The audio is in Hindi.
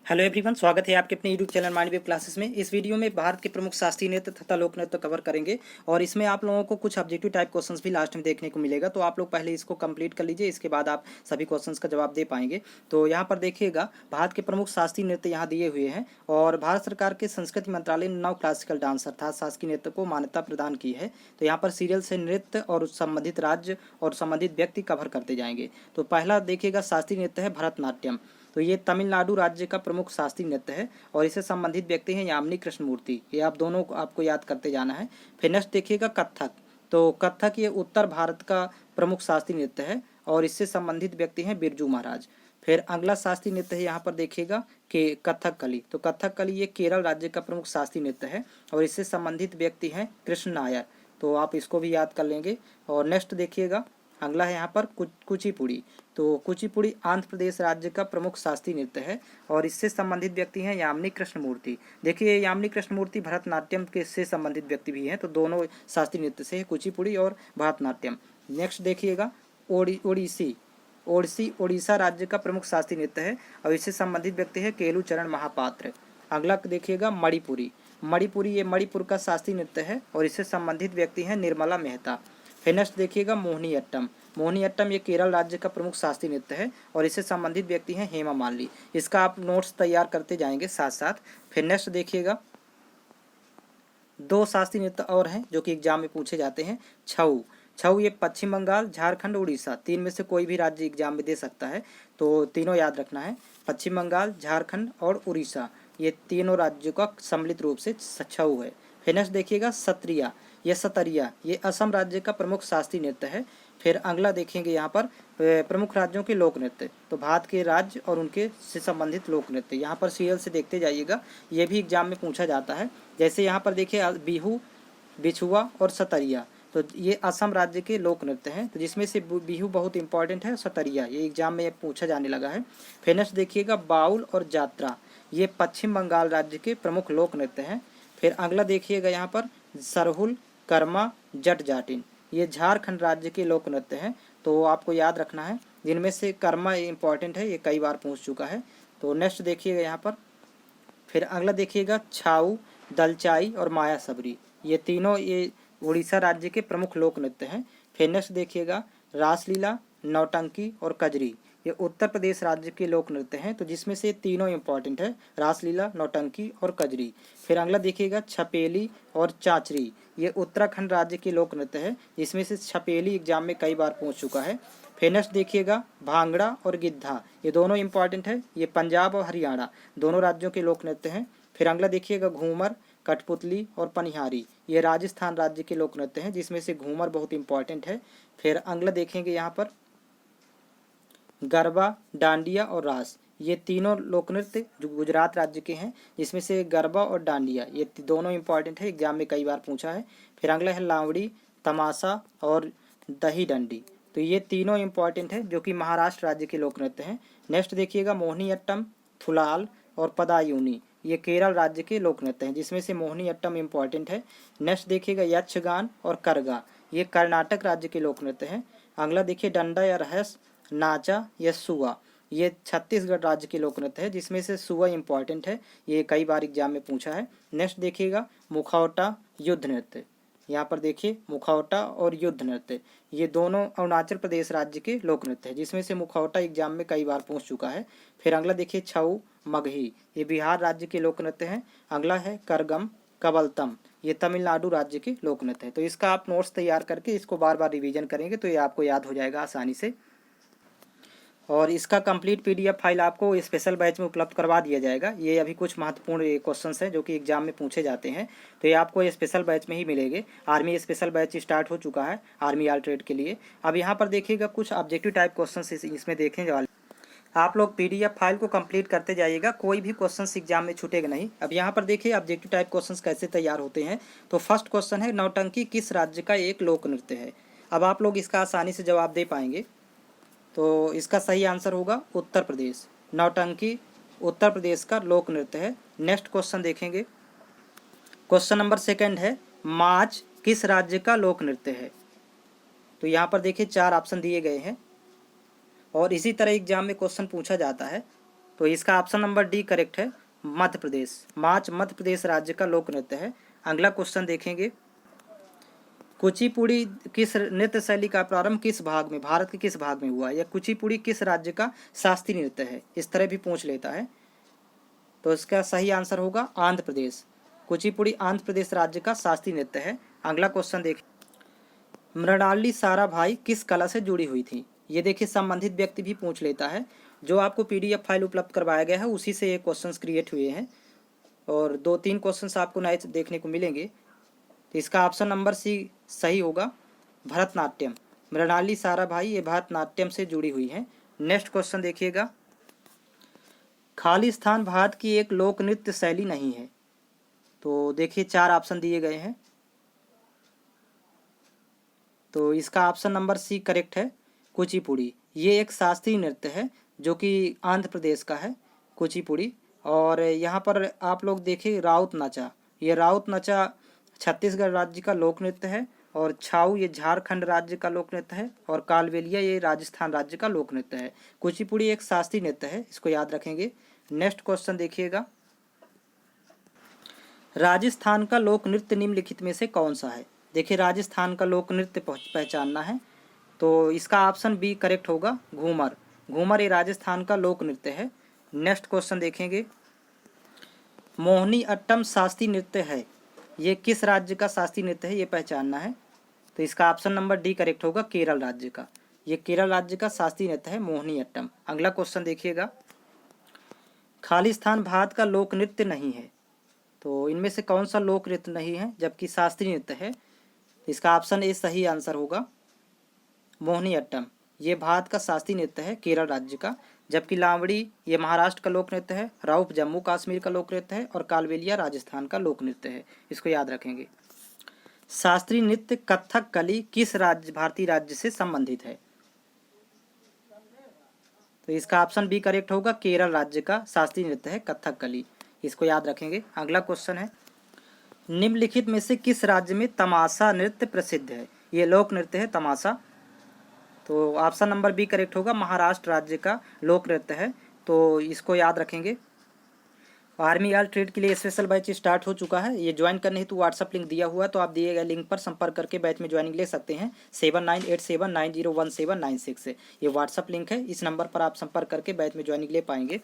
हेलो एवरीवन, स्वागत है आपके अपने YouTube channel mind wave classes में। इस वीडियो में भारत के प्रमुख शास्त्रीय नृत्य तथा लोक नृत्य कवर करेंगे और इसमें आप लोगों को कुछ ऑब्जेक्टिव टाइप क्वेश्चंस भी लास्ट में देखने को मिलेगा। तो आप लोग पहले इसको कंप्लीट कर लीजिए, इसके बाद आप सभी क्वेश्चंस का जवाब दे पाएंगे। तो यहाँ पर देखिएगा, भारत के प्रमुख शास्त्रीय नृत्य यहाँ दिए हुए हैं और भारत सरकार के संस्कृति मंत्रालय ने नव क्लासिकल डांस अर्थात शासकीय नृत्य को मान्यता प्रदान की है। तो यहाँ पर सीरियल से नृत्य और संबंधित राज्य और संबंधित व्यक्ति कवर करते जाएंगे। तो पहला देखिएगा, शास्त्रीय नृत्य है भरतनाट्यम। तो ये तमिलनाडु राज्य का प्रमुख शास्त्रीय नृत्य है और इससे संबंधित व्यक्ति हैं यामिनी कृष्णमूर्ति। ये आप दोनों को आपको याद करते जाना है। फिर नेक्स्ट देखिएगा कथक। तो कथक ये उत्तर भारत का प्रमुख शास्त्रीय नृत्य है और इससे संबंधित व्यक्ति हैं बिरजू महाराज। फिर अगला शास्त्रीय नृत्य है यहाँ पर देखिएगा कि कथकली। तो कथकली ये केरल राज्य का प्रमुख शास्त्रीय नृत्य है और इससे संबंधित व्यक्ति हैं कृष्ण नायर। तो आप इसको भी याद कर लेंगे। और नेक्स्ट देखिएगा, अगला है यहाँ पर कुचिपुड़ी। तो कुचिपुड़ी आंध्र प्रदेश राज्य का प्रमुख शास्त्रीय नृत्य है और इससे संबंधित व्यक्ति हैं यामिनी कृष्णमूर्ति। देखिए, यामिनी कृष्णमूर्ति भरतनाट्यम के से संबंधित व्यक्ति भी हैं। तो दोनों शास्त्रीय नृत्य से है, कुचिपुड़ी और भरतनाट्यम। नेक्स्ट देखिएगा, ओडिसी ओडिशा राज्य का प्रमुख शास्त्रीय नृत्य है और इससे संबंधित व्यक्ति है केलुचरण महापात्र। अगला देखिएगा मणिपुरी। मणिपुरी ये मणिपुर का शास्त्रीय नृत्य है और इससे संबंधित व्यक्ति हैं निर्मला मेहता। फिर नेक्स्ट देखिएगा मोहिनीअट्टम। मोहिनीअट्टम ये केरल राज्य का प्रमुख शास्त्रीय नृत्य है और इससे संबंधित व्यक्ति हैं हेमा मालिनी। इसका आप नोट्स तैयार करते जाएंगे साथ साथ। फिर नेक्स्ट देखिएगा, दो शास्त्रीय नृत्य और हैं जो कि एग्जाम में पूछे जाते हैं। छऊ। छऊ ये पश्चिम बंगाल, झारखंड, उड़ीसा, तीन में से कोई भी राज्य एग्जाम में दे सकता है। तो तीनों याद रखना है, पश्चिम बंगाल, झारखंड और उड़ीसा, ये तीनों राज्यों का सम्मिलित रूप से छऊ है। फिर नेक्स्ट देखिएगा सत्रिया। यह सतरिया ये असम राज्य का प्रमुख शास्त्रीय नृत्य है। फिर अगला देखेंगे यहाँ पर प्रमुख राज्यों के लोक नृत्य। तो भारत के राज्य और उनके से संबंधित लोक नृत्य यहाँ पर सीरियल से देखते जाइएगा, ये भी एग्जाम में पूछा जाता है। जैसे यहाँ पर देखिए बिहू, बिछुआ और सतरिया, तो ये असम राज्य के लोक नृत्य हैं। तो जिसमें से बिहू बहुत इंपॉर्टेंट है, सतरिया ये एग्जाम में पूछा जाने लगा है। फिर नेक्स्ट देखिएगा बाउल और जात्रा, ये पश्चिम बंगाल राज्य के प्रमुख लोक नृत्य हैं। फिर अगला देखिएगा यहाँ पर सरहुल, कर्मा, जट जाटिन, ये झारखंड राज्य के लोक नृत्य हैं। तो आपको याद रखना है, जिनमें से कर्मा इंपॉर्टेंट है, ये कई बार पूछ चुका है। तो नेक्स्ट देखिएगा यहाँ पर, फिर अगला देखिएगा छाऊ, दलचाई और माया सबरी, ये तीनों ये उड़ीसा राज्य के प्रमुख लोक नृत्य हैं। फिर नेक्स्ट देखिएगा रासलीला, नौटंकी और कजरी, ये उत्तर प्रदेश राज्य के लोक नृत्य हैं। तो जिसमें से तीनों इंपॉर्टेंट है, रासलीला, नौटंकी और कजरी। फिर अगला देखिएगा छपेली और चाचरी, ये उत्तराखंड राज्य के लोक नृत्य है, जिसमें से छपेली एग्जाम में कई बार पूछ चुका है। फिर नेक्स्ट देखिएगा भांगड़ा और गिद्धा, ये दोनों इंपॉर्टेंट है, ये पंजाब और हरियाणा दोनों राज्यों के लोक नृत्य हैं। फिर अगला देखिएगा घूमर, कठपुतली और पनिहारी, ये राजस्थान राज्य के लोक नृत्य हैं, जिसमें से घूमर बहुत इंपॉर्टेंट है। फिर अगला देखेंगे यहाँ पर गरबा, डांडिया और रास, ये तीनों लोक नृत्य जो गुजरात राज्य के हैं, जिसमें से गरबा और डांडिया ये दोनों इंपॉर्टेंट है, एग्जाम में कई बार पूछा है। फिर अगला है लावड़ी, तमाशा और दही डंडी, तो ये तीनों इंपॉर्टेंट है जो कि महाराष्ट्र राज्य के लोक नृत्य हैं। नेक्स्ट देखिएगा मोहिनीअट्टम, थुलाल और पदायूनी, ये केरल राज्य के लोक नृत्य हैं, जिसमें से मोहिनीअट्टम इंपॉर्टेंट है। नेक्स्ट देखिएगा यक्षगान और करगा, ये कर्नाटक राज्य के लोक नृत्य हैं। अगला देखिए डंडा या रहस, नाचा या सुआ, ये छत्तीसगढ़ राज्य के लोक नृत्य है, जिसमें से सुआ इंपॉर्टेंट है, ये कई बार एग्जाम में पूछा है। नेक्स्ट देखिएगा मुखौटा, युद्ध नृत्य, यहाँ पर देखिए मुखौटा और युद्ध नृत्य, ये दोनों अरुणाचल प्रदेश राज्य के लोक नृत्य है, जिसमें से मुखौटा एग्जाम में कई बार पूछ चुका है। फिर अगला देखिए छऊ, मगही, ये बिहार राज्य के लोक नृत्य हैं। अगला है करगम, कबलतम, ये तमिलनाडु राज्य के लोक नृत्य है। तो इसका आप नोट्स तैयार करके इसको बार बार रिवीजन करेंगे तो ये आपको याद हो जाएगा आसानी से। और इसका कंप्लीट पीडीएफ फाइल आपको स्पेशल बैच में उपलब्ध करवा दिया जाएगा। ये अभी कुछ महत्वपूर्ण क्वेश्चंस हैं जो कि एग्जाम में पूछे जाते हैं, तो ये आपको स्पेशल बैच में ही मिलेंगे। आर्मी स्पेशल बैच स्टार्ट हो चुका है आर्मी ऑल ट्रेड के लिए। अब यहाँ पर देखिएगा कुछ ऑब्जेक्टिव टाइप क्वेश्चन इसमें देखने वाले, आप लोग पीडीएफ फाइल को कंप्लीट करते जाइएगा, कोई भी क्वेश्चंस एग्जाम में छूटेगा नहीं। अब यहाँ पर देखिए ऑब्जेक्टिव टाइप क्वेश्चंस कैसे तैयार होते हैं। तो फर्स्ट क्वेश्चन है नौटंकी किस राज्य का एक लोक नृत्य है। अब आप लोग इसका आसानी से जवाब दे पाएंगे। तो इसका सही आंसर होगा उत्तर प्रदेश। नौटंकी उत्तर प्रदेश का लोक नृत्य है। नेक्स्ट क्वेश्चन देखेंगे, क्वेश्चन नंबर सेकंड है माच किस राज्य का लोक नृत्य है। तो यहाँ पर देखिए 4 ऑप्शन दिए गए हैं और इसी तरह एग्जाम में क्वेश्चन पूछा जाता है। तो इसका ऑप्शन नंबर डी करेक्ट है, मध्य प्रदेश। नाच मध्य प्रदेश राज्य का लोक नृत्य है। अगला क्वेश्चन देखेंगे, कुचिपुड़ी किस नृत्य शैली का प्रारंभ किस भाग में, भारत के किस भाग में हुआ? या कुचिपुड़ी किस राज्य का शास्त्रीय नृत्य है? इस तरह भी पूछ लेता है। तो इसका सही आंसर होगा आंध्र प्रदेश। कुचिपुड़ी आंध्र प्रदेश राज्य का शास्त्रीय नृत्य है। अगला क्वेश्चन देखें, मृणाली साराभाई किस कला से जुड़ी हुई थी? ये देखिए संबंधित व्यक्ति भी पूछ लेता है। जो आपको पीडीएफ फाइल उपलब्ध करवाया गया है उसी से ये क्वेश्चंस क्रिएट हुए हैं और 2-3 क्वेश्चंस आपको नए देखने को मिलेंगे। तो इसका ऑप्शन नंबर सी सही होगा, भरतनाट्यम। मृणाली साराभाई ये भरतनाट्यम से जुड़ी हुई हैं। नेक्स्ट क्वेश्चन देखिएगा, खालिस्तान भारत की एक लोक नृत्य शैली नहीं है। तो देखिए 4 ऑप्शन दिए गए हैं। तो इसका ऑप्शन नंबर सी करेक्ट है, कुचिपुड़ी। ये एक शास्त्रीय नृत्य है जो कि आंध्र प्रदेश का है, कुचिपुड़ी। और यहाँ पर आप लोग देखिए राउत नाचा, ये राउत नाचा छत्तीसगढ़ राज्य का लोक नृत्य है और छाऊ ये झारखंड राज्य का लोक नृत्य है और कालबेलिया ये राजस्थान राज्य का लोक नृत्य है। कुचिपुड़ी एक शास्त्रीय नृत्य है, इसको याद रखेंगे। नेक्स्ट क्वेश्चन देखिएगा, राजस्थान का लोक नृत्य निम्नलिखित में से कौन सा है? देखिए राजस्थान का लोक नृत्य पहचानना है तो इसका ऑप्शन बी करेक्ट होगा, घूमर। घूमर ये राजस्थान का लोक नृत्य है। नेक्स्ट क्वेश्चन देखेंगे, मोहिनी अट्टम शास्त्रीय नृत्य है, ये किस राज्य का शास्त्रीय नृत्य है? ये पहचानना है। तो इसका ऑप्शन नंबर डी करेक्ट होगा, केरल राज्य का। ये केरल राज्य का शास्त्रीय नृत्य है, मोहिनी अट्टम। अगला क्वेश्चन देखिएगा, खालिस्तान भारत का लोक नृत्य नहीं है। तो इनमें से कौन सा लोक नृत्य नहीं है जबकि शास्त्रीय नृत्य है? इसका ऑप्शन ए सही आंसर होगा, मोहिनी अट्टम। ये भारत का शास्त्रीय नृत्य है, केरल राज्य का। जबकि लावड़ी ये महाराष्ट्र का लोक नृत्य है, राउफ जम्मू कश्मीर का लोक नृत्य है और कालबेलिया राजस्थान का लोक नृत्य है। इसको याद रखेंगे। शास्त्रीय नृत्य कथकली किस राज्य भारतीय राज्य से संबंधित है? तो इसका ऑप्शन बी करेक्ट होगा, केरल राज्य का शास्त्रीय नृत्य है कथकली। इसको याद रखेंगे। अगला क्वेश्चन है, निम्नलिखित में से किस राज्य में तमाशा नृत्य प्रसिद्ध है? ये लोक नृत्य है तमाशा। तो ऑप्शन नंबर बी करेक्ट होगा, महाराष्ट्र राज्य का लोक नृत्य है। तो इसको याद रखेंगे। आर्मी ऑल ट्रेड के लिए स्पेशल बैच स्टार्ट हो चुका है। ये ज्वाइन करने हेतु व्हाट्सअप लिंक दिया हुआ है, तो आप दिए गए लिंक पर संपर्क करके बैच में ज्वाइनिंग ले सकते हैं। 7987901796 से ये व्हाट्सअप लिंक है। इस नंबर पर आप संपर्क करके बैच में ज्वाइनिंग ले पाएंगे।